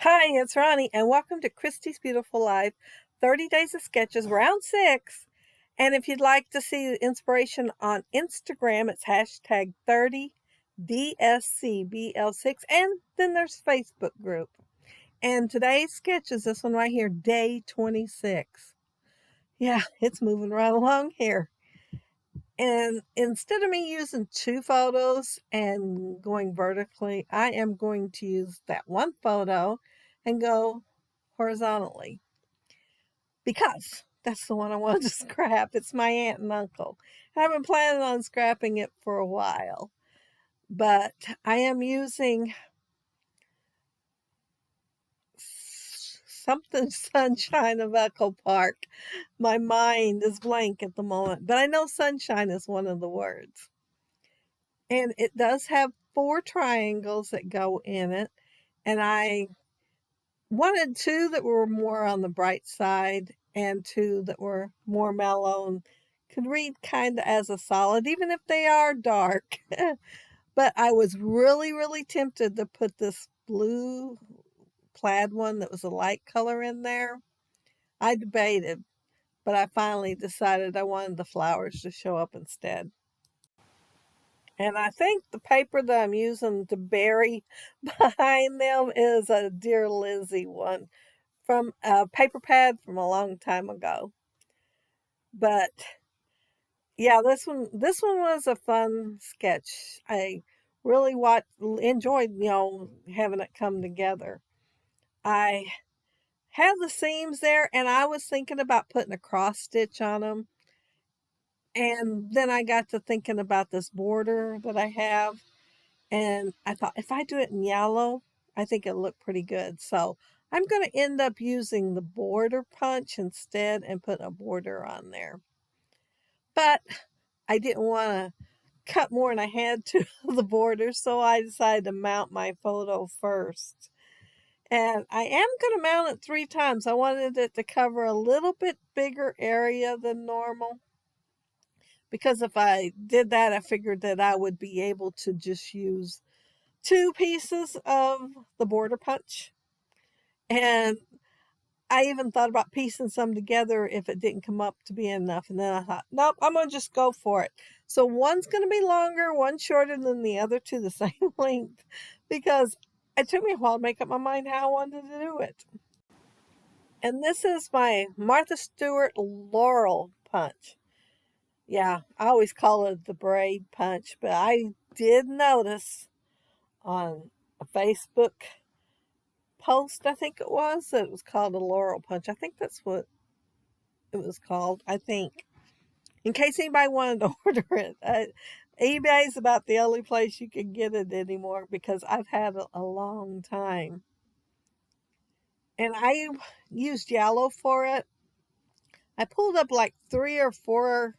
Hi, it's Roni, and welcome to Christy's Beautiful Life 30 Days of Sketches, round 6. And if you'd like to see the inspiration on Instagram, it's hashtag 30DSCBL6. And then there's Facebook group. And today's sketch is this one right here, day 26. Yeah, it's moving right along here. And instead of me using two photos and going vertically, I am going to use that one photo and go horizontally because that's the one I wanted to scrap. It's my aunt and uncle. And I've been planning on scrapping it for a while, but I am using something sunshine of Echo Park. My mind is blank at the moment, but I know sunshine is one of the words. And it does have 4 triangles that go in it. And I wanted 2 that were more on the bright side and 2 that were more mellow and could read kind of as a solid, even if they are dark. But I was really, really tempted to put this blue plaid one that was a light color in there. I debated, but I finally decided I wanted the flowers to show up instead. And I think the paper that I'm using to bury behind them is a Dear Lizzie one from a paper pad from a long time ago. But yeah, this one was a fun sketch. I really enjoyed, having it come together. I had the seams there and I was thinking about putting a cross stitch on them. And then I got to thinking about this border that I have. And I thought if I do it in yellow, I think it'll look pretty good. So I'm going to end up using the border punch instead and put a border on there. But I didn't want to cut more than I had to the border, so I decided to mount my photo first. And I am going to mount it 3 times. I wanted it to cover a little bit bigger area than normal. Because if I did that, I figured that I would be able to just use 2 pieces of the border punch. And I even thought about piecing some together if it didn't come up to be enough. And then I thought, nope, I'm going to just go for it. So one's going to be longer, one shorter than the other 2 the same length, because it took me a while to make up my mind how I wanted to do it. And this is my Martha Stewart Laurel punch. Yeah, I always call it the braid punch, but I did notice on a Facebook post, I think it was, that it was called a Laurel punch. I think that's what it was called, I think. In case anybody wanted to order it, eBay is about the only place you can get it anymore because I've had it a long time. And I used yellow for it. I pulled up like 3 or 4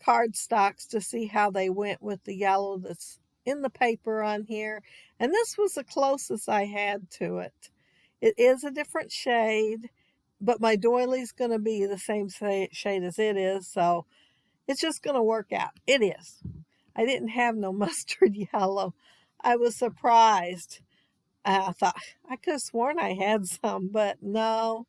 cardstocks to see how they went with the yellow that's in the paper on here. And this was the closest I had to it. It is a different shade, but my doily's going to be the same shade as it is, so it's just going to work out. It is. I didn't have no mustard yellow. I was surprised. I thought I could have sworn I had some, but no.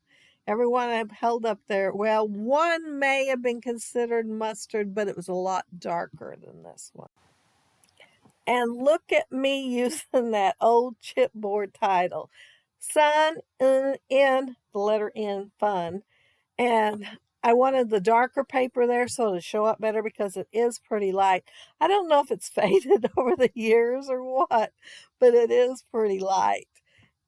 Everyone I've held up there, well, one may have been considered mustard, but it was a lot darker than this one. And look at me using that old chipboard title. Sun in, the letter N, fun. And I wanted the darker paper there so to show up better because it is pretty light. I don't know if it's faded over the years or what, but it is pretty light.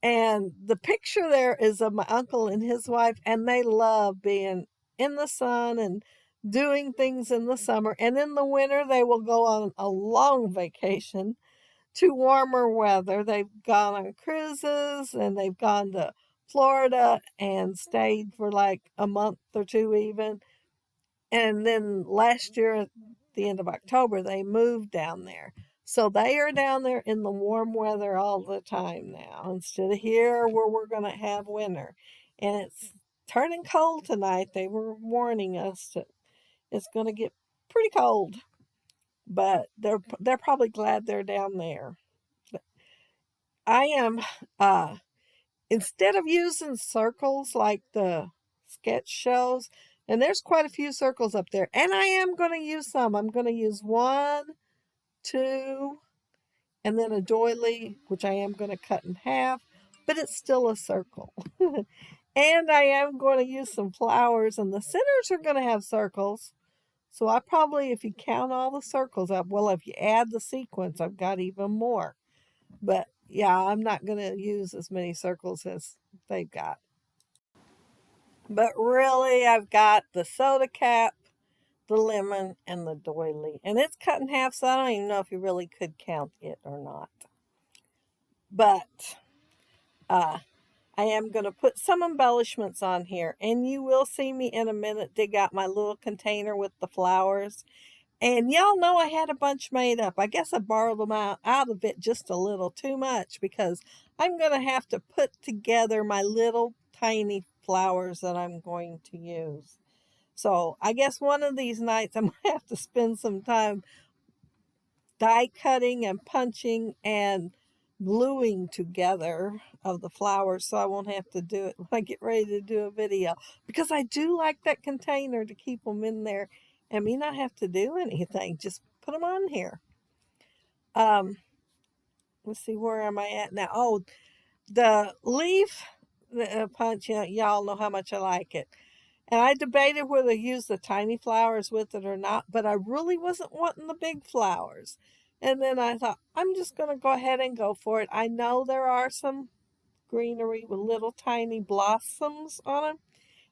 And the picture there is of my uncle and his wife, and they love being in the sun and doing things in the summer. And in the winter, they will go on a long vacation to warmer weather. They've gone on cruises and they've gone to Florida and stayed for like a month or 2 even. And then last year at the end of October, they moved down there. So they are down there in the warm weather all the time now, instead of here where we're going to have winter. And it's turning cold tonight. They were warning us that it's going to get pretty cold. But they're probably glad they're down there. I am instead of using circles like the sketch shows, and there's quite a few circles up there, and I am going to use some. I'm going to use 1, 2, and then a doily, which I am going to cut in half, but it's still a circle. And I am going to use some flowers, and the centers are going to have circles. So I probably, if you count all the circles up, well, if you add the sequins, I've got even more. But yeah, I'm not going to use as many circles as they've got. But really, I've got the soda cap, the lemon, and the doily. And it's cut in half, so I don't even know if you really could count it or not. But I am going to put some embellishments on here. And you will see me in a minute dig out my little container with the flowers. And y'all know I had a bunch made up. I guess I borrowed them out of it just a little too much, because I'm going to have to put together my little tiny flowers that I'm going to use. So I guess one of these nights I'm going to have to spend some time die cutting and punching and gluing together of the flowers, so I won't have to do it when I get ready to do a video, because I do like that container to keep them in there and me not have to do anything, just put them on here. Let's see, where am I at now? Oh, the leaf punch, y'all know how much I like it. And I debated whether to use the tiny flowers with it or not, but I really wasn't wanting the big flowers. And then I thought, I'm just going to go ahead and go for it. I know there are some greenery with little tiny blossoms on them,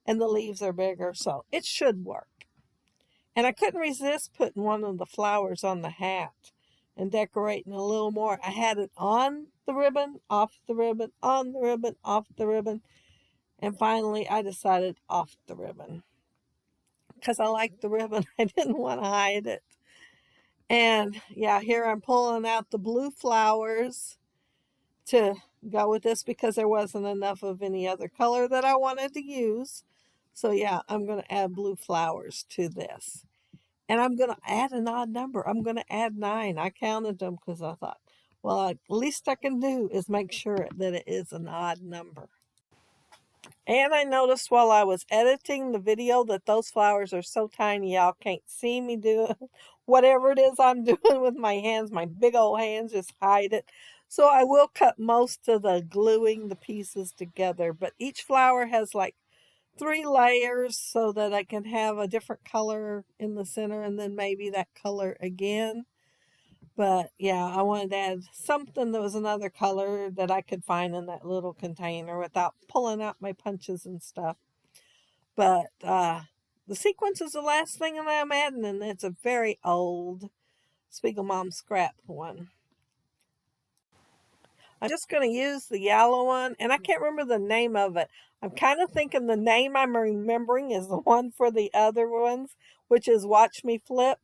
and the leaves are bigger, so it should work. And I couldn't resist putting one of the flowers on the hat and decorating a little more. I had it on the ribbon, off the ribbon, on the ribbon, off the ribbon. And finally, I decided off the ribbon, because I like the ribbon. I didn't want to hide it. And yeah, here I'm pulling out the blue flowers to go with this, because there wasn't enough of any other color that I wanted to use. So yeah, I'm going to add blue flowers to this. And I'm going to add an odd number. I'm going to add 9. I counted them because I thought, well, at least I can do is make sure that it is an odd number. And I noticed while I was editing the video that those flowers are so tiny y'all can't see me do whatever it is I'm doing with my hands. My big old hands just hide it. So I will cut most of the gluing the pieces together. But each flower has like 3 layers so that I can have a different color in the center and then maybe that color again. But yeah, I wanted to add something that was another color that I could find in that little container without pulling out my punches and stuff. But the sequence is the last thing that I'm adding, and it's a very old Spiegel Mom scrap one. I'm just going to use the yellow one, and I can't remember the name of it. I'm kind of thinking the name I'm remembering is the one for the other ones, which is Watch Me Flip.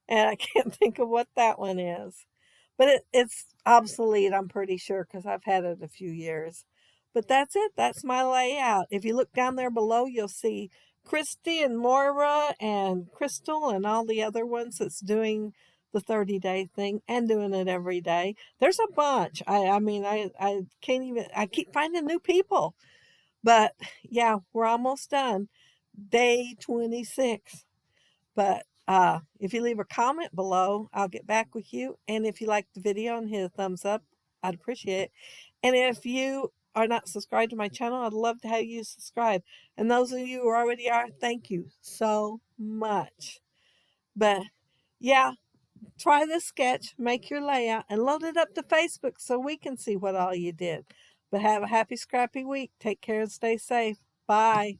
And I can't think of what that one is. But it's obsolete, I'm pretty sure, because I've had it a few years. But that's it. That's my layout. If you look down there below, you'll see Christy and Moira and Crystal and all the other ones that's doing the 30-day thing and doing it every day. There's a bunch. I mean, I can't even, I keep finding new people. But yeah, we're almost done. Day 26. But if you leave a comment below, I'll get back with you. And if you like the video and hit a thumbs up, I'd appreciate it. And if you are not subscribed to my channel, I'd love to have you subscribe. And those of you who already are, thank you so much. But yeah, try this sketch, make your layout, and load it up to Facebook so we can see what all you did. But have a happy, scrappy week. Take care and stay safe. Bye.